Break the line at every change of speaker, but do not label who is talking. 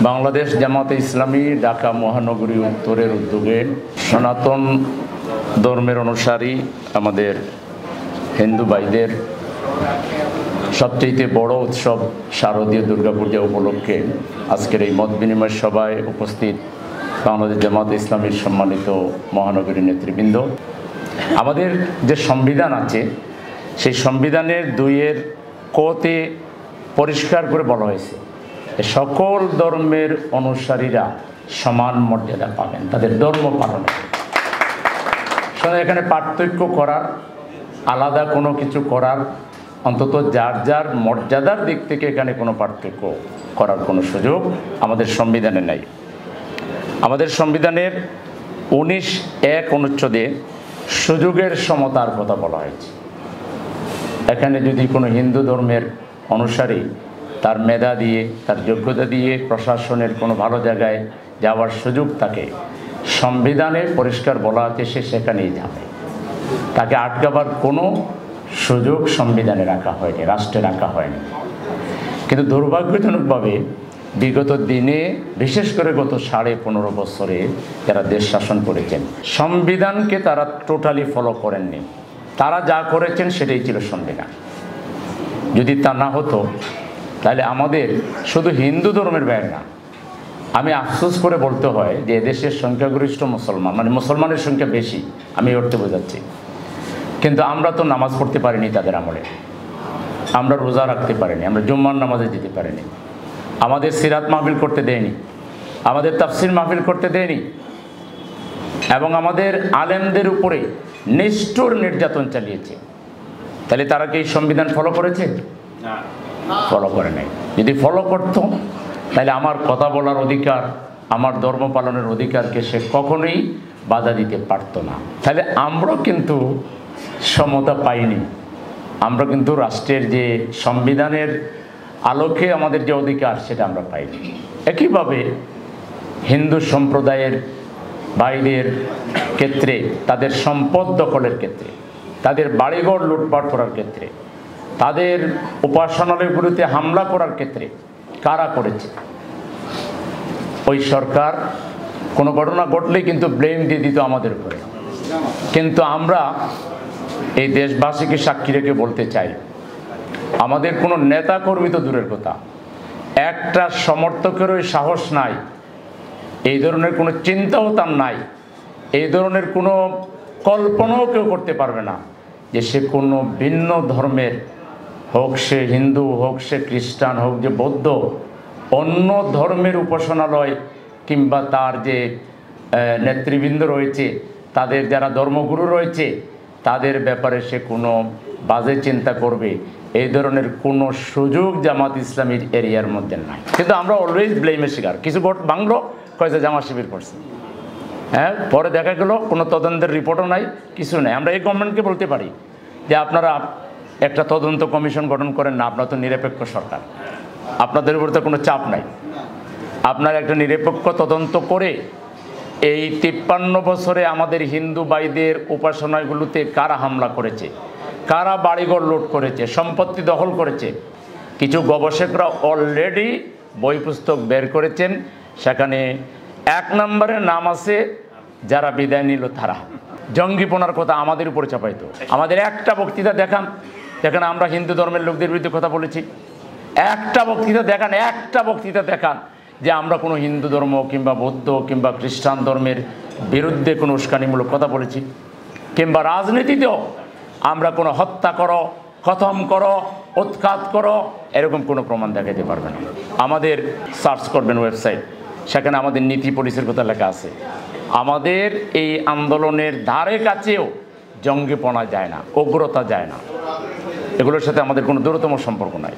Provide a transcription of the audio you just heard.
বাংলাদেশ জামাতে ইসলামী ঢাকা মহানগরী উত্তরের উদ্যোগে সনাতন ধর্মের অনুসারী আমাদের হিন্দু ভাইদের সবচেয়ে বড় উৎসব শারদীয় দুর্গাপূজা উপলক্ষে আজকের এই মত বিনিময় সভায় উপস্থিত বাংলাদেশ জামাতে ইসলামীর সম্মানিত মহানগরী নেতৃবৃন্দ। আমাদের যে সংবিধান আছে সেই সংবিধানের 2-এর কতে পরিষ্কার করে বলা হয়েছে সকল ধর্মের অনুসারীরা সমান মর্যাদা পাবেন তাদের ধর্ম পালনে। এখানে পার্থক্য করার, আলাদা কোনো কিছু করার, অন্তত যার যার মর্যাদার দিক থেকে এখানে কোনো পার্থক্য করার কোনো সুযোগ আমাদের সংবিধানে নেই। আমাদের সংবিধানের 19(1) অনুচ্ছেদে সুযোগের সমতার কথা বলা হয়েছে। এখানে যদি কোনো হিন্দু ধর্মের অনুসারী তার মেধা দিয়ে, তার যোগ্যতা দিয়ে প্রশাসনের কোনো ভালো জায়গায় যাওয়ার সুযোগ থাকে, সংবিধানে পরিষ্কার বলা আছে সে সেখানেই যাবে। তাকে আটকাবার কোনো সুযোগ সংবিধানে রাখা হয়নি, রাষ্ট্রে রাখা হয়নি। কিন্তু দুর্ভাগ্যজনকভাবে বিগত দিনে, বিশেষ করে গত 15.5 বছরে যারা দেশ শাসন করেছেন, সংবিধানকে তারা টোটালি ফলো করেননি। তারা যা করেছেন সেটাই ছিল সংবিধান। যদি তা না হতো তাহলে আমাদের শুধু হিন্দু ধর্মের বাইরে না, আমি আফসোস করে বলতে হয় যে এদেশের সংখ্যাগরিষ্ঠ মুসলমান, মানে মুসলমানের সংখ্যা বেশি, আমি অর্থে বোঝাচ্ছি, কিন্তু আমরা তো নামাজ পড়তে পারিনি তাদের আমলে, আমরা রোজা রাখতে পারিনি, আমরা জুম্মার নামাজে যেতে পারিনি, আমাদের সিরাত মাহফিল করতে দেয়নি, আমাদের তাফসির মাহফিল করতে দেয়নি, এবং আমাদের আলেমদের উপরে নিষ্ঠুর নির্যাতন চালিয়েছে। তাহলে তারা কি এই সংবিধান ফলো করেছে? ফলো করে নাই। যদি ফলো করত তাহলে আমার কথা বলার অধিকার, আমার ধর্ম পালনের অধিকারকে সে কখনোই বাধা দিতে পারত না। তাহলে আমরা কিন্তু সমতা পাইনি, আমরা কিন্তু রাষ্ট্রের যে সংবিধানের আলোকে আমাদের যে অধিকার সেটা আমরা পাইনি। একইভাবে হিন্দু সম্প্রদায়ের ভাইদের ক্ষেত্রে, তাদের সম্পদ দখলের ক্ষেত্রে, তাদের বাড়িঘর লুটপাট করার ক্ষেত্রে, তাদের উপাসনালয়গুলিতে হামলা করার ক্ষেত্রে কারা করেছে? ওই সরকার কোনো ঘটনা ঘটলেই কিন্তু ব্লেম দিয়ে দিত আমাদের উপরে। কিন্তু আমরা এই দেশবাসীকে সাক্ষী রেখে বলতে চাই, আমাদের কোনো নেতা কর্মী তো দূরের কথা, একটা সমর্থকেরও সাহস নাই, এই ধরনের কোনো চিন্তাও তার নাই, এই ধরনের কোনো কল্পনাও কেউ করতে পারবে না যে সে কোনো ভিন্ন ধর্মের, হোক সে হিন্দু, হোক সে খ্রিস্টান, হোক যে বৌদ্ধ, অন্য ধর্মের উপাসনালয় কিংবা তার যে নেতৃবৃন্দ রয়েছে, তাদের যারা ধর্মগুরু রয়েছে, তাদের ব্যাপারে সে কোনো বাজে চিন্তা করবে, এই ধরনের কোনো সুযোগ জামাত ইসলামীর এরিয়ার মধ্যে নাই। কিন্তু আমরা অলওয়েজ ব্লেমের শিকার। কিছু ভোট ভাঙলো, কয়েছে জামাত শিবির করছে, হ্যাঁ, পরে দেখা গেল কোনো তদন্তের রিপোর্টও নাই, কিছু নেই। আমরা এই গভর্নমেন্টকে বলতে পারি যে আপনারা একটা তদন্ত কমিশন গঠন করেন না, আপনারা তো নিরপেক্ষ সরকার, আপনাদের উপর তো কোনো চাপ নাই, আপনারা একটা নিরপেক্ষ তদন্ত করে এই 53 বছরে আমাদের হিন্দু ভাইদের উপাসনাগুলোতে কারা হামলা করেছে, কারা বাড়িঘর লুট করেছে, সম্পত্তি দখল করেছে। কিছু গবেষকরা অলরেডি বই পুস্তক বের করেছেন, সেখানে 1 নম্বরে নাম আছে যারা বিদায় নিল তারা। জঙ্গিপনার কথা আমাদের উপরে চাপাইতো। আমাদের একটা বক্তৃতা দেখান যেখানে আমরা হিন্দু ধর্মের লোকদের বিরুদ্ধে কথা বলেছি, একটা বক্তৃতা দেখান, একটা বক্তৃতা দেখান যে আমরা কোনো হিন্দু ধর্ম কিংবা বৌদ্ধ কিংবা খ্রিস্টান ধর্মের বিরুদ্ধে কোনো উস্কানিমূলক কথা বলেছি, কিংবা রাজনীতিতেও আমরা কোনো হত্যা করো, খতম করো, উৎখাত করো, এরকম কোনো প্রমাণ দেখাতে পারবে না। আমাদের সার্চ করবেন ওয়েবসাইট, সেখানে আমাদের নীতি পলিসির কথা লেখা আছে। আমাদের এই আন্দোলনের ধারে কাছেও জঙ্গিপনা যায় না, উগ্রতা যায় না, এগুলোর সাথে আমাদের কোনো দূরতম সম্পর্ক নাই।